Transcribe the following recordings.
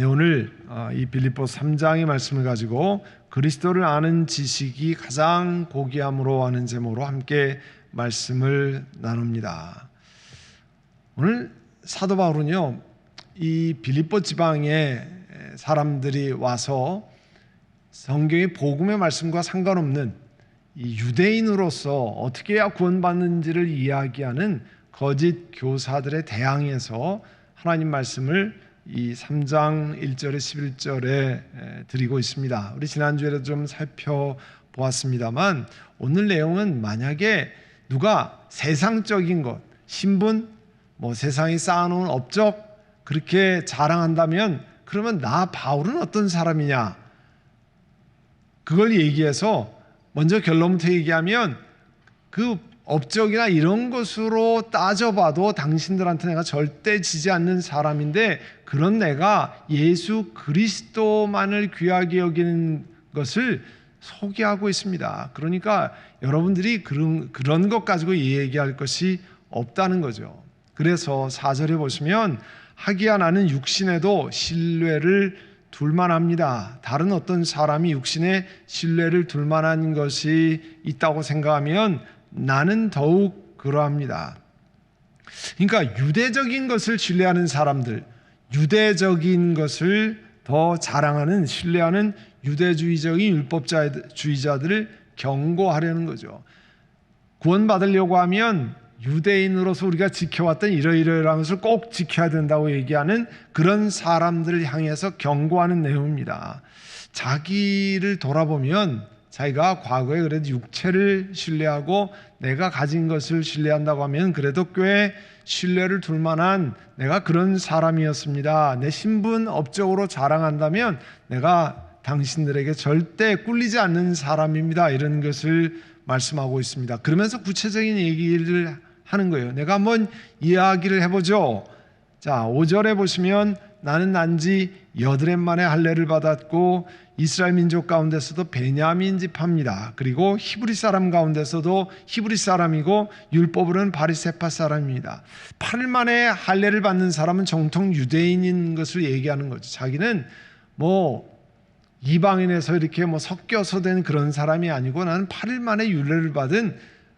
네, 오늘 이 빌립보서 3장의 말씀을 가지고 그리스도를 아는 지식이 가장 고귀함으로 하는 제목으로 함께 말씀을 나눕니다. 오늘 사도 바울은요, 이 빌립보 지방에 사람들이 와서 성경의 복음의 말씀과 상관없는 이 유대인으로서 어떻게 해야 구원받는지를 이야기하는 거짓 교사들에 대항해서 하나님 말씀을 이 3장 1절에 11절에 드리고 있습니다. 우리 지난주에도 좀 살펴보았습니다만 오늘 내용은 만약에 누가 세상적인 것, 신분, 세상이 쌓아놓은 업적 그렇게 자랑한다면 그러면 나 바울은 어떤 사람이냐, 그걸 얘기해서 먼저 결론부터 얘기하면 그 업적이나 이런 것으로 따져봐도 당신들한테 내가 절대 지지 않는 사람인데 그런 내가 예수 그리스도만을 귀하게 여기는 것을 소개하고 있습니다. 그러니까 여러분들이 그런 것 가지고 얘기할 것이 없다는 거죠. 그래서 4절에 보시면 하기야 나는 육신에도 신뢰를 둘만합니다. 다른 어떤 사람이 육신에 신뢰를 둘만한 것이 있다고 생각하면 나는 더욱 그러합니다. 그러니까 유대적인 것을 신뢰하는 사람들, 유대적인 것을 더 자랑하는, 신뢰하는 유대주의적인 율법주의자들을 경고하려는 거죠. 구원받으려고 하면 유대인으로서 우리가 지켜왔던 이러이러한 것을 꼭 지켜야 된다고 얘기하는 그런 사람들을 향해서 경고하는 내용입니다. 자기를 돌아보면 자기가 과거에 그래도 육체를 신뢰하고 내가 가진 것을 신뢰한다고 하면 그래도 꽤 신뢰를 둘 만한 내가 그런 사람이었습니다. 내 신분 업적으로 자랑한다면 내가 당신들에게 절대 꿀리지 않는 사람입니다. 이런 것을 말씀하고 있습니다. 그러면서 구체적인 얘기를 하는 거예요. 내가 한번 이야기를 해보죠. 자, 5절에 보시면 나는 난지 8해 만에 할례를 받았고 이스라엘 민족 가운데서도 베냐민 지파입니다. 그리고 히브리 사람 가운데서도 히브리 사람이고 율법으로는 바리새파 사람입니다. 8일 만에 할례를 받는 사람은 정통 유대인인 것을 얘기하는 거죠. 자기는 이방인에서 이렇게 섞여서 된 그런 사람이 아니고 나는 8일 만에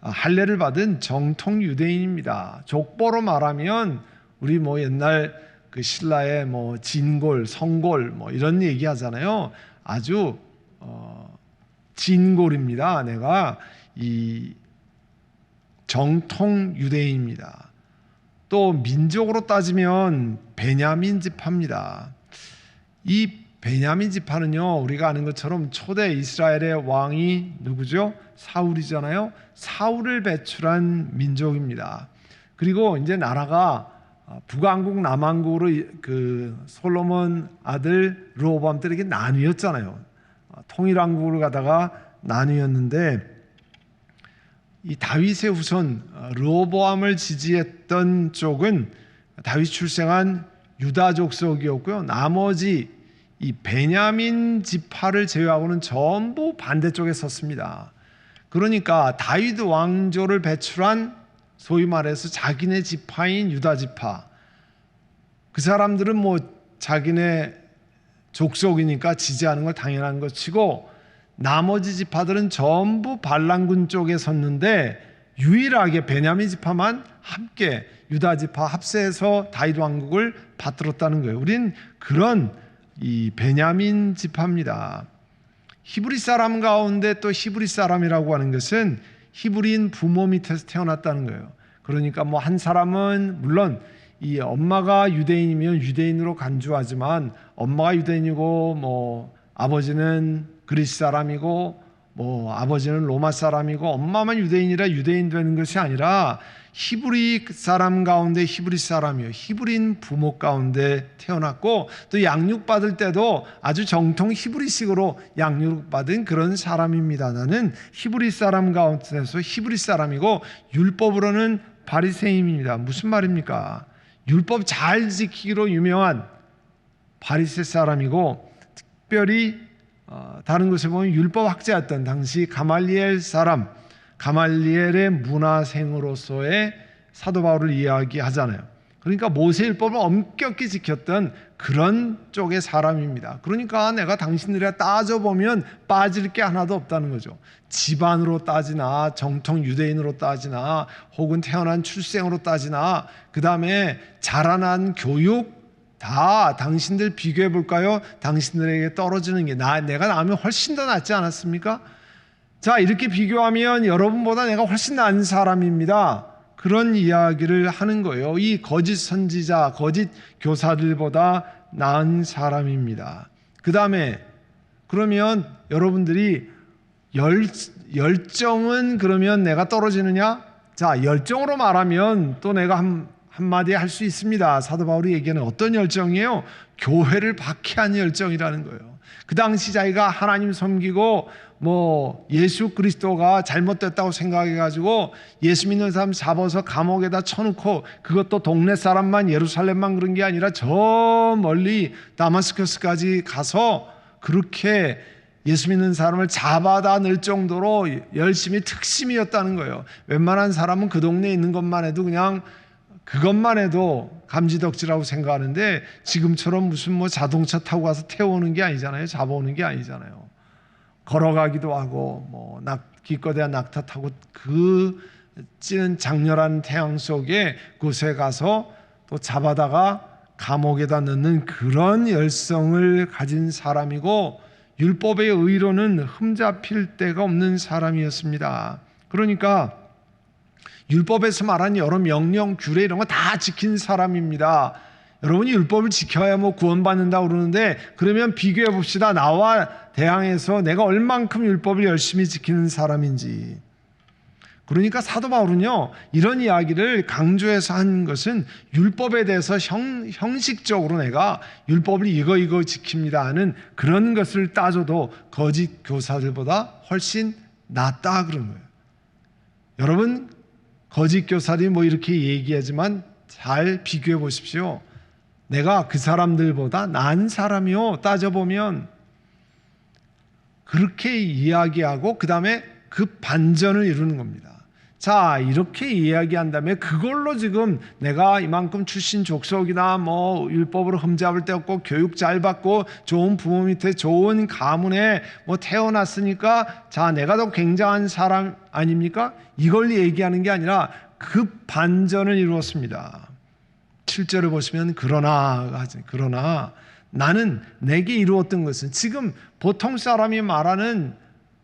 할례를 받은 정통 유대인입니다. 족보로 말하면 우리 옛날 그 신라의 진골, 성골 이런 얘기 하잖아요. 아주 진골입니다. 내가 이 정통 유대인입니다. 또 민족으로 따지면 베냐민 지파입니다. 이 베냐민 지파는요, 우리가 아는 것처럼 초대 이스라엘의 왕이 누구죠? 사울이잖아요. 사울을 배출한 민족입니다. 그리고 이제 나라가 북왕국 남왕국으로 그 솔로몬 아들 르호보암 때 이렇게 나뉘었잖아요. 통일왕국으로 가다가 나뉘었는데 이 다윗의 후손 르호보암을 지지했던 쪽은 다윗 출생한 유다 족속이었고요. 나머지 이 베냐민 지파를 제외하고는 전부 반대쪽에 섰습니다. 그러니까 다윗 왕조를 배출한 소위 말해서 자기네 지파인 유다 지파, 그 사람들은 자기네 족속이니까 지지하는 걸 당연한 것 치고 나머지 지파들은 전부 반란군 쪽에 섰는데 유일하게 베냐민 지파만 함께 유다 지파 합세해서 다윗 왕국을 받들었다는 거예요. 우린 그런 이 베냐민 지파입니다. 히브리 사람 가운데 또 히브리 사람이라고 하는 것은 히브리인 부모 밑에서 태어났다는 거예요. 그러니까 한 사람은 물론 이 엄마가 유대인이면 유대인으로 간주하지만 엄마가 유대인이고 아버지는 그리스 사람이고 아버지는 로마 사람이고 엄마만 유대인이라 유대인 되는 것이 아니라 히브리 사람 가운데 히브리 사람이요, 히브리인 부모 가운데 태어났고 또 양육받을 때도 아주 정통 히브리식으로 양육받은 그런 사람입니다. 나는 히브리 사람 가운데서 히브리 사람이고 율법으로는 바리새인입니다. 무슨 말입니까? 율법 잘 지키기로 유명한 바리새 사람이고 특별히 다른 곳에 보면 율법 학자였던 당시 가말리엘 사람, 가말리엘의 문화생으로서의 사도 바울을 이야기하잖아요. 그러니까 모세율법을 엄격히 지켰던 그런 쪽의 사람입니다. 그러니까 내가 당신들에 따져보면 빠질 게 하나도 없다는 거죠. 집안으로 따지나 정통 유대인으로 따지나 혹은 태어난 출생으로 따지나 그 다음에 자라난 교육 다 당신들 비교해 볼까요? 당신들에게 떨어지는 게 내가 나면 훨씬 더 낫지 않았습니까? 자, 이렇게 비교하면 여러분보다 내가 훨씬 나은 사람입니다. 그런 이야기를 하는 거예요. 이 거짓 선지자, 거짓 교사들보다 나은 사람입니다. 그 다음에 그러면 여러분들이 열정은 그러면 내가 떨어지느냐? 자, 열정으로 말하면 또 내가 한마디 할 수 있습니다. 사도 바울이 얘기하는 어떤 열정이에요? 교회를 박해한 열정이라는 거예요. 그 당시 자기가 하나님 섬기고 예수 그리스도가 잘못됐다고 생각해가지고 예수 믿는 사람 잡아서 감옥에다 쳐놓고 그것도 동네 사람만 예루살렘만 그런 게 아니라 저 멀리 다마스커스까지 가서 그렇게 예수 믿는 사람을 잡아다 넣을 정도로 열심히 특심이었다는 거예요. 웬만한 사람은 그 동네에 있는 것만 해도 그냥 그것만 해도 감지덕지라고 생각하는데 지금처럼 무슨 자동차 타고 가서 태워오는 게 아니잖아요. 잡아오는 게 아니잖아요. 걸어가기도 하고 기껏해야 낙타 타고 그 찌는 장렬한 태양 속에 그곳에 가서 또 잡아다가 감옥에다 넣는 그런 열성을 가진 사람이고 율법의 의로는 흠잡힐 데가 없는 사람이었습니다. 그러니까 율법에서 말한 여러 명령, 규례 이런 거 다 지킨 사람입니다. 여러분이 율법을 지켜야 구원받는다고 그러는데 그러면 비교해 봅시다. 나와 대항해서 내가 얼만큼 율법을 열심히 지키는 사람인지. 그러니까 사도 바울은요, 이런 이야기를 강조해서 한 것은 율법에 대해서 형식적으로 내가 율법을 이거 지킵니다 하는 그런 것을 따져도 거짓 교사들보다 훨씬 낫다 그런 거예요. 여러분, 거짓 교사들이 이렇게 얘기하지만 잘 비교해 보십시오. 내가 그 사람들보다 나은 사람이요. 따져보면 그렇게 이야기하고 그 다음에 그 반전을 이루는 겁니다. 자, 이렇게 이야기한 다음에 그걸로 지금 내가 이만큼 출신 족속이나 율법으로 흠잡을 데 없고 교육 잘 받고 좋은 부모 밑에 좋은 가문에 태어났으니까 자, 내가 더 굉장한 사람 아닙니까? 이걸 얘기하는 게 아니라 그 반전을 이루었습니다. 7절을 보시면 그러나 나는 내게 이루었던 것은 지금 보통 사람이 말하는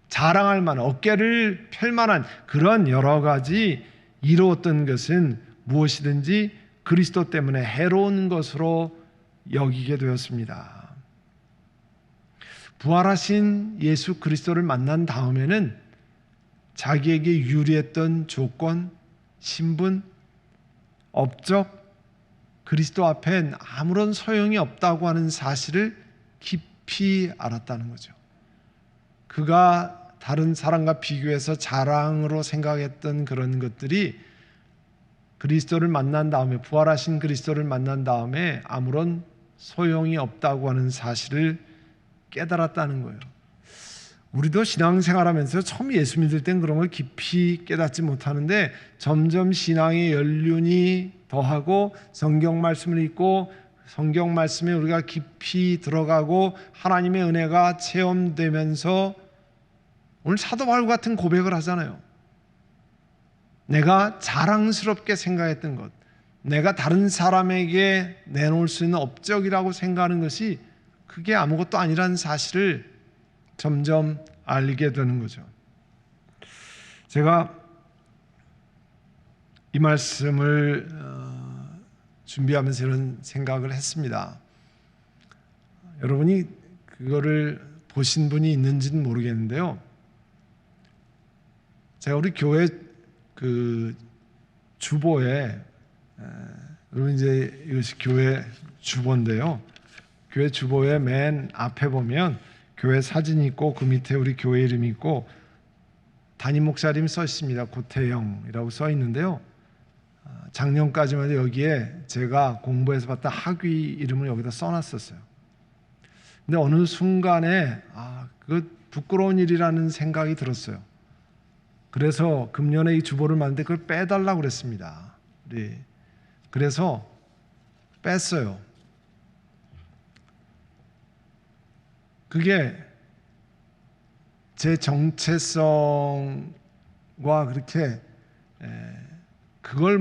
자랑할 만한 어깨를 펼 만한 그런 여러 가지 이루었던 것은 무엇이든지 그리스도 때문에 해로운 것으로 여기게 되었습니다. 부활하신 예수 그리스도를 만난 다음에는 자기에게 유리했던 조건, 신분, 업적, 그리스도 앞엔 아무런 소용이 없다고 하는 사실을 깊이 알았다는 거죠. 그가 다른 사람과 비교해서 자랑으로 생각했던 그런 것들이 그리스도를 만난 다음에 부활하신 그리스도를 만난 다음에 아무런 소용이 없다고 하는 사실을 깨달았다는 거예요. 우리도 신앙생활하면서 처음 예수 믿을 땐 그런 걸 깊이 깨닫지 못하는데 점점 신앙의 연륜이 더하고 성경 말씀을 읽고 성경 말씀에 우리가 깊이 들어가고 하나님의 은혜가 체험되면서 오늘 사도 바울 같은 고백을 하잖아요. 내가 자랑스럽게 생각했던 것, 내가 다른 사람에게 내놓을 수 있는 업적이라고 생각하는 것이 그게 아무것도 아니라는 사실을 점점 알게 되는 거죠. 제가 이 말씀을 준비하면서 이런 생각을 했습니다. 여러분이 그거를 보신 분이 있는지는 모르겠는데요. 제가 우리 교회 그 주보에 여러분 이제 이것이 교회 주보인데요. 교회 주보에 맨 앞에 보면 교회 사진이 있고 그 밑에 우리 교회 이름이 있고 담임 목사님 써 있습니다. 고태영이라고 써 있는데요. 작년까지만 해도 여기에 제가 공부해서 봤던 학위 이름을 여기다 써놨었어요. 근데 어느 순간에 그 부끄러운 일이라는 생각이 들었어요. 그래서 금년에 이 주보를 만드는데 그걸 빼달라고 그랬습니다. 그래서 뺐어요. 그게 제 정체성과 그렇게 그걸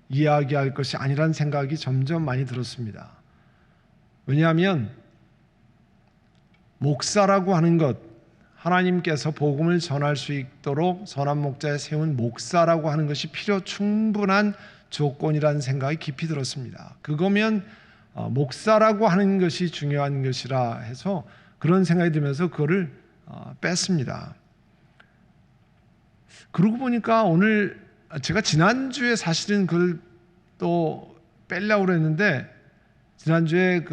이야기할 것이 아니라는 생각이 점점 많이 들었습니다. 왜냐하면 목사라고 하는 것, 하나님께서 복음을 전할 수 있도록 선한 목자에 세운 목사라고 하는 것이 필요 충분한 조건이라는 생각이 깊이 들었습니다. 그거면 목사라고 하는 것이 중요한 것이라 해서 그런 생각이 들면서 그거를 뺐습니다. 그러고 보니까 오늘 제가 지난주에 사실은 그걸 또 빼려고 그랬는데 지난주에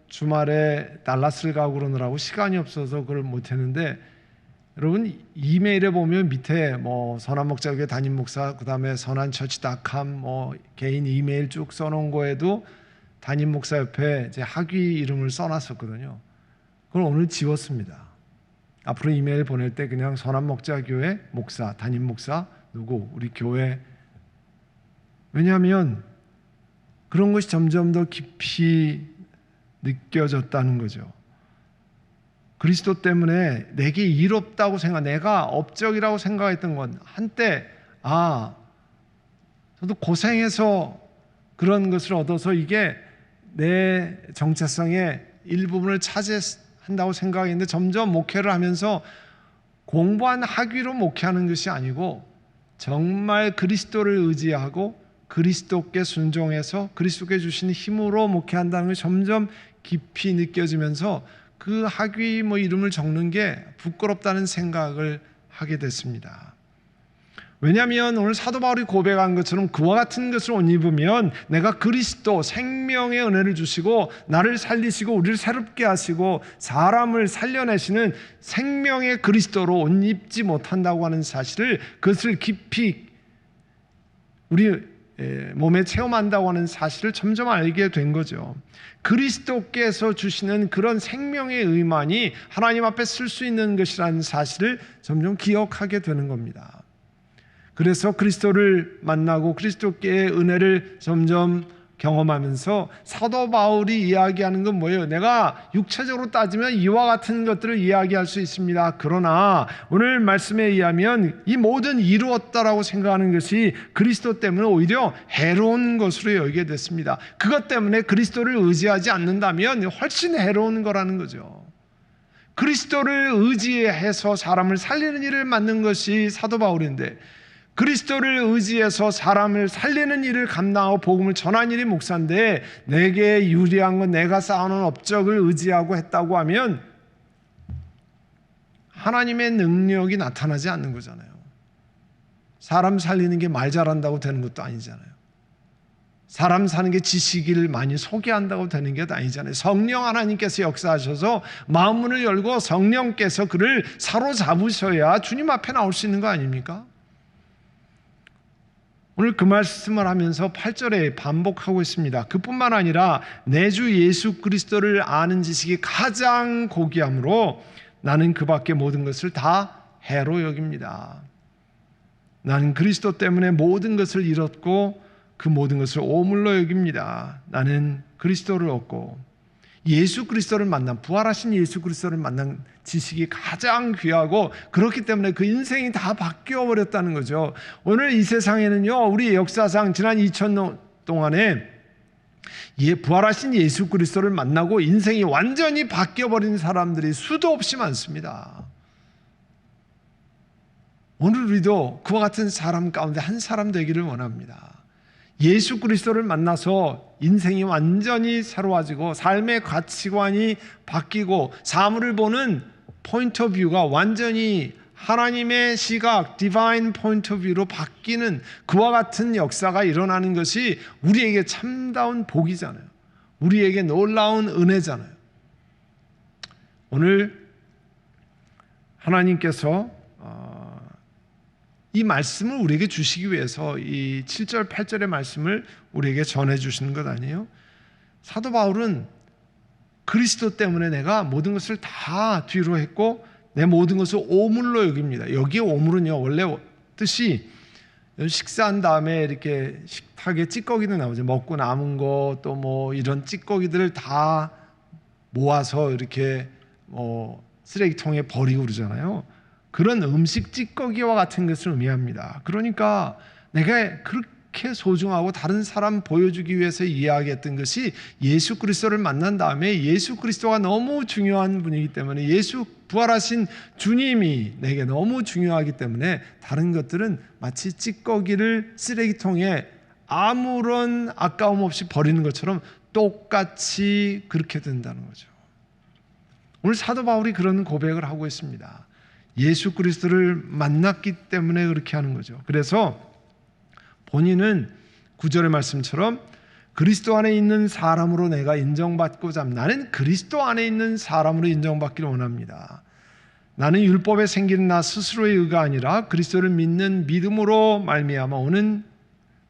주말에 달라스를 가고 그러느라고 시간이 없어서 그걸 못했는데 여러분 이메일에 보면 밑에 선한 목자교회 담임 목사 그다음에 선한처치닷컴 개인 이메일 쭉 써놓은 거에도 담임 목사 옆에 제 학위 이름을 써놨었거든요. 그걸 오늘 지웠습니다. 앞으로 이메일 보낼 때 그냥 선한 목자교회 목사 담임 목사 누구 우리 교회. 왜냐하면 그런 것이 점점 더 깊이 느껴졌다는 거죠. 그리스도 때문에 내게 이롭다고 내가 업적이라고 생각했던 건 한때 저도 고생해서 그런 것을 얻어서 이게 내 정체성의 일부분을 차지한다고 생각했는데 점점 목회를 하면서 공부한 학위로 목회하는 것이 아니고 정말 그리스도를 의지하고 그리스도께 순종해서 그리스도께 주신 힘으로 목회한다는 것이 점점 깊이 느껴지면서 그 학위 이름을 적는 게 부끄럽다는 생각을 하게 됐습니다. 왜냐하면 오늘 사도 바울이 고백한 것처럼 그와 같은 것을 옷 입으면 내가 그리스도 생명의 은혜를 주시고 나를 살리시고 우리를 새롭게 하시고 사람을 살려내시는 생명의 그리스도로 옷 입지 못한다고 하는 사실을 그것을 깊이 우리 몸에 체험한다고 하는 사실을 점점 알게 된 거죠. 그리스도께서 주시는 그런 생명의 의만이 하나님 앞에 쓸 수 있는 것이라는 사실을 점점 기억하게 되는 겁니다. 그래서 그리스도를 만나고 그리스도께의 은혜를 점점 경험하면서 사도 바울이 이야기하는 건 뭐예요? 내가 육체적으로 따지면 이와 같은 것들을 이야기할 수 있습니다. 그러나 오늘 말씀에 의하면 이 모든 이루었다라고 생각하는 것이 그리스도 때문에 오히려 해로운 것으로 여기게 됐습니다. 그것 때문에 그리스도를 의지하지 않는다면 훨씬 해로운 거라는 거죠. 그리스도를 의지해서 사람을 살리는 일을 맡는 것이 사도 바울인데 그리스도를 의지해서 사람을 살리는 일을 감당하고 복음을 전하는 일이 목사인데 내게 유리한 건 내가 쌓아놓은 업적을 의지하고 했다고 하면 하나님의 능력이 나타나지 않는 거잖아요. 사람 살리는 게 말 잘한다고 되는 것도 아니잖아요. 사람 사는 게 지식을 많이 소개한다고 되는 게 아니잖아요. 성령 하나님께서 역사하셔서 마음문을 열고 성령께서 그를 사로잡으셔야 주님 앞에 나올 수 있는 거 아닙니까? 오늘 그 말씀을 하면서 8절에 반복하고 있습니다. 그뿐만 아니라 내 주 예수 그리스도를 아는 지식이 가장 고귀함으로 나는 그 밖의 모든 것을 다 해로 여깁니다. 나는 그리스도 때문에 모든 것을 잃었고 그 모든 것을 오물로 여깁니다. 나는 그리스도를 얻고 예수 그리스도를 만난 부활하신 예수 그리스도를 만난 지식이 가장 귀하고 그렇기 때문에 그 인생이 다 바뀌어 버렸다는 거죠. 오늘 이 세상에는요, 우리 역사상 지난 2000년 동안에 부활하신 예수 그리스도를 만나고 인생이 완전히 바뀌어 버린 사람들이 수도 없이 많습니다. 오늘 우리도 그와 같은 사람 가운데 한 사람 되기를 원합니다. 예수 그리스도를 만나서 인생이 완전히 새로워지고 삶의 가치관이 바뀌고 사물을 보는 포인트 오브 뷰가 완전히 하나님의 시각, 디바인 포인트 오브 뷰로 바뀌는 그와 같은 역사가 일어나는 것이 우리에게 참다운 복이잖아요. 우리에게 놀라운 은혜잖아요. 오늘 하나님께서 이 말씀을 우리에게 주시기 위해서 이 7절, 8절의 말씀을 우리에게 전해주시는 것 아니에요? 사도 바울은 그리스도 때문에 내가 모든 것을 다 뒤로 했고 내 모든 것을 오물로 여깁니다. 여기에 오물은요, 원래 뜻이 식사한 다음에 이렇게 식탁에 찌꺼기도 나오죠. 먹고 남은 거 또 뭐 이런 찌꺼기들을 다 모아서 이렇게 쓰레기통에 버리고 그러잖아요. 그런 음식 찌꺼기와 같은 것을 의미합니다. 그러니까 내가 그렇게 소중하고 다른 사람 보여주기 위해서 이야기했던 것이 예수 그리스도를 만난 다음에 예수 그리스도가 너무 중요한 분이기 때문에 예수 부활하신 주님이 내게 너무 중요하기 때문에 다른 것들은 마치 찌꺼기를 쓰레기통에 아무런 아까움 없이 버리는 것처럼 똑같이 그렇게 된다는 거죠. 오늘 사도 바울이 그런 고백을 하고 있습니다. 예수 그리스도를 만났기 때문에 그렇게 하는 거죠. 그래서 본인은 9절의 말씀처럼 그리스도 안에 있는 사람으로 내가 인정받고자 합니다. 나는 그리스도 안에 있는 사람으로 인정받기를 원합니다. 나는 율법에 생기는 나 스스로의 의가 아니라 그리스도를 믿는 믿음으로 말미암아 오는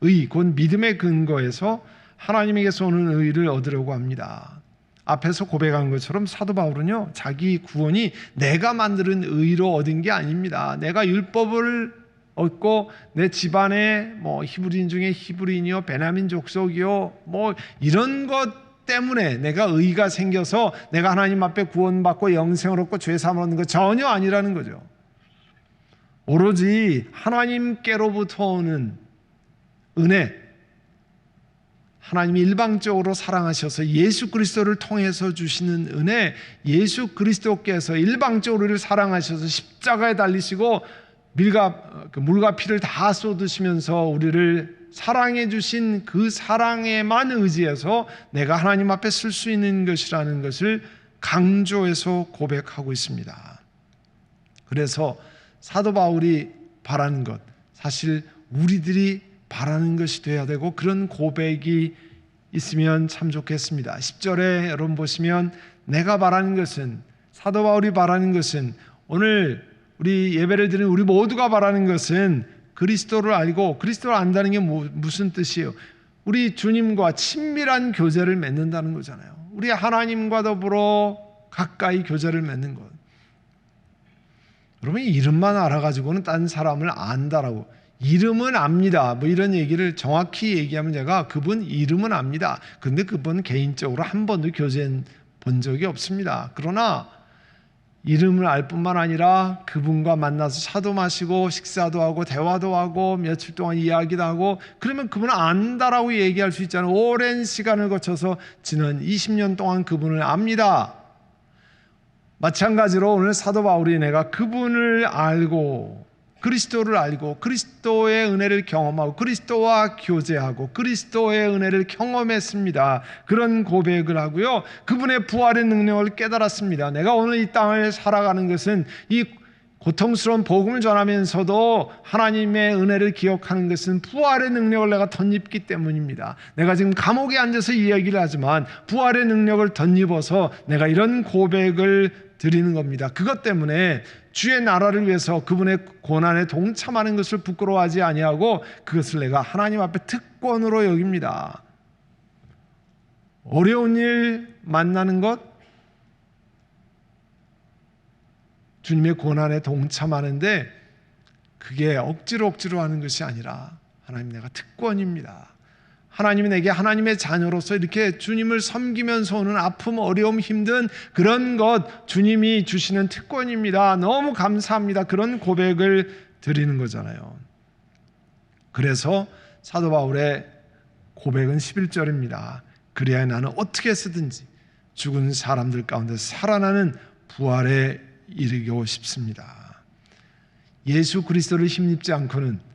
의, 곧 믿음의 근거에서 하나님에게서 오는 의를 얻으려고 합니다. 앞에서 고백한 것처럼 사도 바울은요, 자기 구원이 내가 만드는 의로 얻은 게 아닙니다. 내가 율법을 얻고 내 집안에 히브리인 중에 히브리인이요, 베냐민 족속이요, 이런 것 때문에 내가 의가 생겨서 내가 하나님 앞에 구원받고 영생을 얻고 죄 사함을 얻는 것 전혀 아니라는 거죠. 오로지 하나님께로부터 오는 은혜, 하나님이 일방적으로 사랑하셔서 예수 그리스도를 통해서 주시는 은혜, 예수 그리스도께서 일방적으로 우리를 사랑하셔서 십자가에 달리시고 물과 피를 다 쏟으시면서 우리를 사랑해 주신 그 사랑에만 의지해서 내가 하나님 앞에 쓸 수 있는 것이라는 것을 강조해서 고백하고 있습니다. 그래서 사도 바울이 바라는 것, 사실 우리들이 바라는 것이 돼야 되고 그런 고백이 있으면 참 좋겠습니다. 10절에 여러분 보시면 내가 바라는 것은, 사도 바울이 바라는 것은, 오늘 우리 예배를 드리는 우리 모두가 바라는 것은 그리스도를 알고, 그리스도를 안다는 게 무슨 뜻이에요? 우리 주님과 친밀한 교제를 맺는다는 거잖아요. 우리 하나님과 더불어 가까이 교제를 맺는 것. 여러분, 이름만 알아가지고는 딴 사람을 안다라고, 이름은 압니다, 이런 얘기를 정확히 얘기하면 제가 그분 이름은 압니다. 근데 그분 개인적으로 한 번도 교제해 본 적이 없습니다. 그러나 이름을 알 뿐만 아니라 그분과 만나서 차도 마시고 식사도 하고 대화도 하고 며칠 동안 이야기도 하고, 그러면 그분을 안다라고 얘기할 수 있잖아요. 오랜 시간을 거쳐서 지난 20년 동안 그분을 압니다. 마찬가지로 오늘 사도 바울이 내가 그분을 알고 그리스도를 알고 그리스도의 은혜를 경험하고 그리스도와 교제하고 그리스도의 은혜를 경험했습니다. 그런 고백을 하고요, 그분의 부활의 능력을 깨달았습니다. 내가 오늘 이 땅을 살아가는 것은 이 고통스러운 복음을 전하면서도 하나님의 은혜를 기억하는 것은 부활의 능력을 내가 덧입기 때문입니다. 내가 지금 감옥에 앉아서 이야기를 하지만 부활의 능력을 덧입어서 내가 이런 고백을 드리는 겁니다. 그것 때문에 주의 나라를 위해서 그분의 고난에 동참하는 것을 부끄러워하지 아니하고 그것을 내가 하나님 앞에 특권으로 여깁니다. 어려운 일 만나는 것, 주님의 고난에 동참하는데 그게 억지로 하는 것이 아니라 하나님, 내가 특권입니다. 하나님이 내게 하나님의 자녀로서 이렇게 주님을 섬기면서 오는 아픔, 어려움, 힘든 그런 것 주님이 주시는 특권입니다. 너무 감사합니다. 그런 고백을 드리는 거잖아요. 그래서 사도 바울의 고백은 11절입니다. 그래야 나는 어떻게 쓰든지 죽은 사람들 가운데 살아나는 부활에 이르고 싶습니다. 예수 그리스도를 힘입지 않고는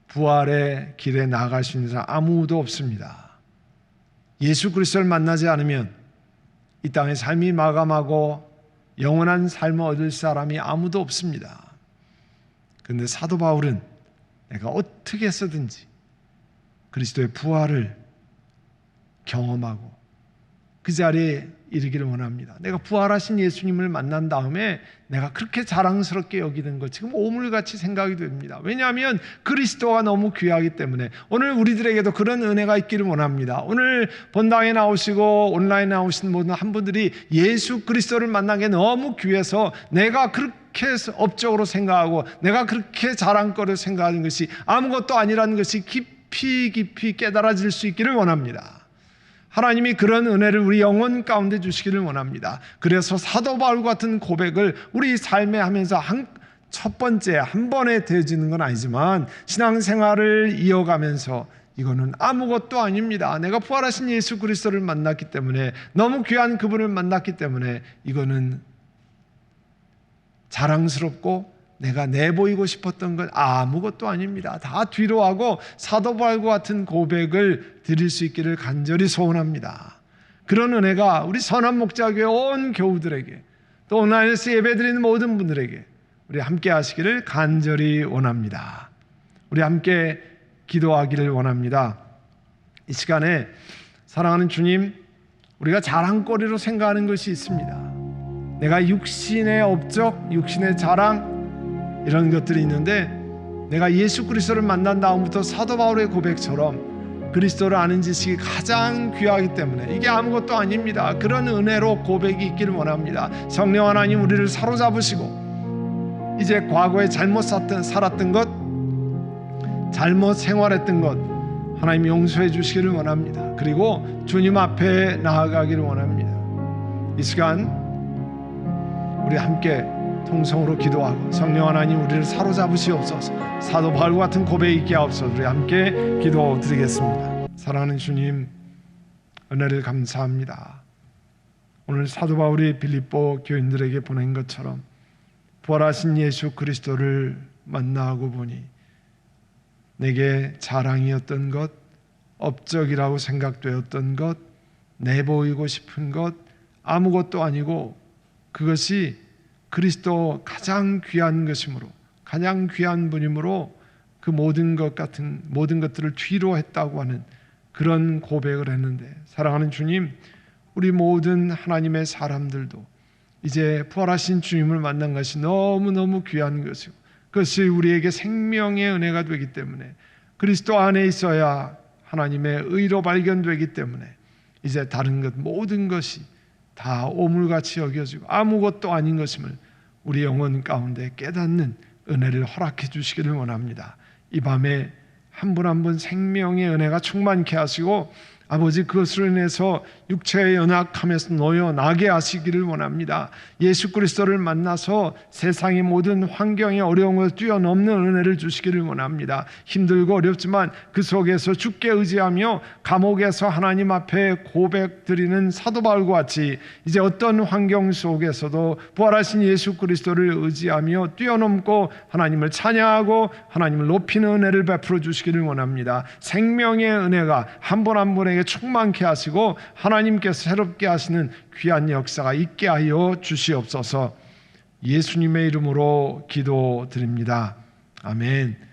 부활의 길에 나아갈 수 있는 사람 아무도 없습니다. 예수 그리스도를 만나지 않으면 이 땅의 삶이 마감하고 영원한 삶을 얻을 사람이 아무도 없습니다. 그런데 사도 바울은 내가 어떻게 쓰든지 그리스도의 부활을 경험하고 그 자리에 이르기를 원합니다. 내가 부활하신 예수님을 만난 다음에 내가 그렇게 자랑스럽게 여기는 것 지금 오물같이 생각이 됩니다. 왜냐하면 그리스도가 너무 귀하기 때문에. 오늘 우리들에게도 그런 은혜가 있기를 원합니다. 오늘 본당에 나오시고 온라인에 나오신 모든 한 분들이 예수 그리스도를 만난 게 너무 귀해서 내가 그렇게 업적으로 생각하고 내가 그렇게 자랑거리로 생각하는 것이 아무것도 아니라는 것이 깊이 깨달아질 수 있기를 원합니다. 하나님이 그런 은혜를 우리 영혼 가운데 주시기를 원합니다. 그래서 사도 바울 같은 고백을 우리 삶에 하면서 첫 번째 한 번에 되어지는 건 아니지만 신앙생활을 이어가면서 이거는 아무것도 아닙니다. 내가 부활하신 예수 그리스도를 만났기 때문에, 너무 귀한 그분을 만났기 때문에 이거는 자랑스럽고 내가 내보이고 싶었던 건 아무것도 아닙니다. 다 뒤로 하고 사도 바울과 같은 고백을 드릴 수 있기를 간절히 소원합니다. 그런 은혜가 우리 선한 목자교회 온 교우들에게, 또 온라인에서 예배드리는 모든 분들에게 우리 함께 하시기를 간절히 원합니다. 우리 함께 기도하기를 원합니다. 이 시간에 사랑하는 주님, 우리가 자랑거리로 생각하는 것이 있습니다. 내가 육신의 업적, 육신의 자랑 이런 것들이 있는데, 내가 예수 그리스도를 만난 다음부터 사도 바울의 고백처럼 그리스도를 아는 지식이 가장 귀하기 때문에 이게 아무것도 아닙니다. 그런 은혜로 고백이 있기를 원합니다. 성령 하나님, 우리를 사로잡으시고 이제 과거에 잘못 살았던 것, 잘못 생활했던 것 하나님 용서해 주시기를 원합니다. 그리고 주님 앞에 나아가기를 원합니다. 이 시간 우리 함께 통성으로 기도하고 성령 하나님 우리를 사로잡으시옵소서. 사도 바울과 같은 고백이 있게 하옵소서. 우리 함께 기도드리겠습니다. 사랑하는 주님, 은혜를 감사합니다. 오늘 사도 바울이 빌립보 교인들에게 보낸 것처럼 부활하신 예수 그리스도를 만나고 보니 내게 자랑이었던 것, 업적이라고 생각되었던 것, 내보이고 싶은 것 아무것도 아니고 그것이 그리스도 가장 귀한 것이므로, 가장 귀한 분이므로 그 모든 것들을 뒤로 했다고 하는 그런 고백을 했는데, 사랑하는 주님, 우리 모든 하나님의 사람들도 이제 부활하신 주님을 만난 것이 너무너무 귀한 것이고 그것이 우리에게 생명의 은혜가 되기 때문에, 그리스도 안에 있어야 하나님의 의로 발견되기 때문에 이제 다른 것 모든 것이 다 오물같이 여겨지고 아무것도 아닌 것임을 우리 영혼 가운데 깨닫는 은혜를 허락해 주시기를 원합니다. 이 밤에 한 분 한 분 생명의 은혜가 충만케 하시고 아버지, 그것으로 인해서 육체의 연약함에서 놓여나게 하시기를 원합니다. 예수 그리스도를 만나서 세상의 모든 환경의 어려움을 뛰어넘는 은혜를 주시기를 원합니다. 힘들고 어렵지만 그 속에서 주께 의지하며 감옥에서 하나님 앞에 고백드리는 사도 바울과 같이 이제 어떤 환경 속에서도 부활하신 예수 그리스도를 의지하며 뛰어넘고 하나님을 찬양하고 하나님을 높이는 은혜를 베풀어 주시기를 원합니다. 생명의 은혜가 한 분 한 분에게 충만케 하시고 하나님께서 새롭게 하시는 귀한 역사가 있게 하여 주시옵소서. 예수님의 이름으로 기도드립니다. 아멘.